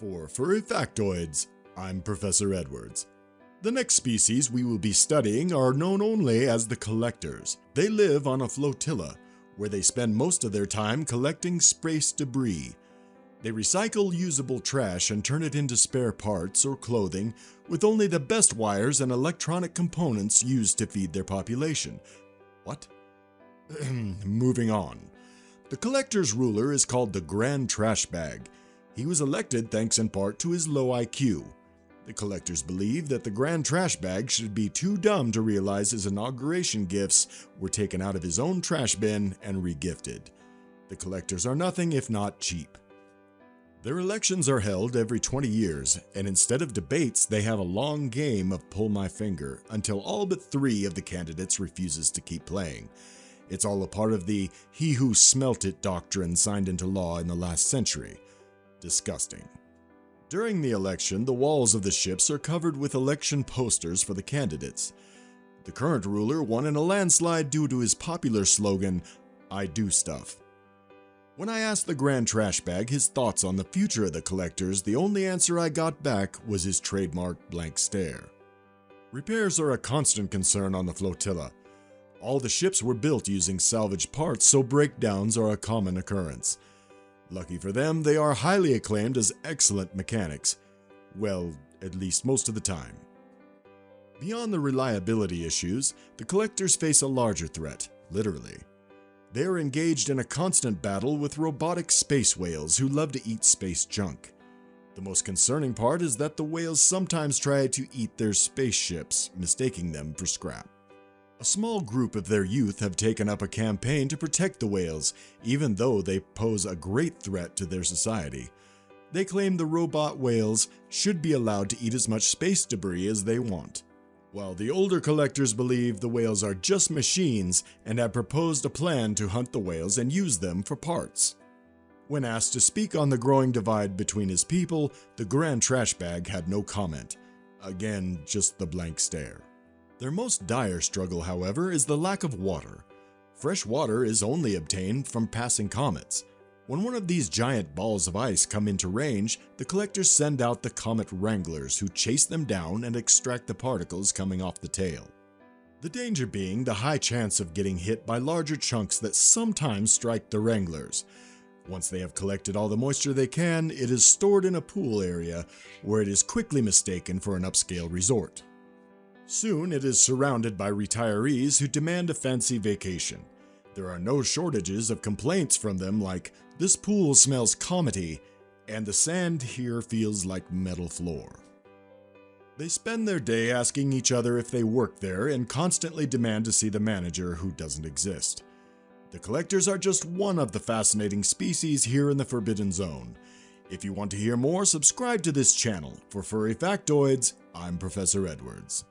For Furry Factoids, I'm Professor Edwards. The next species we will be studying are known only as the collectors. They live on a flotilla, where they spend most of their time collecting space debris. They recycle usable trash and turn it into spare parts or clothing, with only the best wires and electronic components used to feed their population. What? Moving on. The collector's ruler is called the Grand Trash Bag. He was elected thanks in part to his low IQ. The collectors believe that the Grand Trash Bag should be too dumb to realize his inauguration gifts were taken out of his own trash bin and regifted. The collectors are nothing if not cheap. Their elections are held every 20 years, and instead of debates, they have a long game of pull my finger until all but 3 of the candidates refuses to keep playing. It's all a part of the "he who smelt it" doctrine signed into law in the last century. Disgusting. During the election, the walls of the ships are covered with election posters for the candidates. The current ruler won in a landslide due to his popular slogan, "I do stuff." When I asked the Grand Trash Bag his thoughts on the future of the collectors, the only answer I got back was his trademark blank stare. Repairs are a constant concern on the flotilla. All the ships were built using salvaged parts, so breakdowns are a common occurrence. Lucky for them, they are highly acclaimed as excellent mechanics. Well, at least most of the time. Beyond the reliability issues, the collectors face a larger threat, literally. They are engaged in a constant battle with robotic space whales who love to eat space junk. The most concerning part is that the whales sometimes try to eat their spaceships, mistaking them for scrap. A small group of their youth have taken up a campaign to protect the whales, even though they pose a great threat to their society. They claim the robot whales should be allowed to eat as much space debris as they want, while the older collectors believe the whales are just machines and have proposed a plan to hunt the whales and use them for parts. When asked to speak on the growing divide between his people, the Grand Trash Bag had no comment. Again, just the blank stare. Their most dire struggle, however, is the lack of water. Fresh water is only obtained from passing comets. When one of these giant balls of ice come into range, the collectors send out the comet wranglers who chase them down and extract the particles coming off the tail. The danger being the high chance of getting hit by larger chunks that sometimes strike the wranglers. Once they have collected all the moisture they can, it is stored in a pool area where it is quickly mistaken for an upscale resort. Soon it is surrounded by retirees who demand a fancy vacation. There are no shortages of complaints from them like, "This pool smells comety," and "the sand here feels like metal floor." They spend their day asking each other if they work there and constantly demand to see the manager who doesn't exist. The collectors are just one of the fascinating species here in the Forbidden Zone. If you want to hear more, subscribe to this channel. For Furry Factoids, I'm Professor Edwards.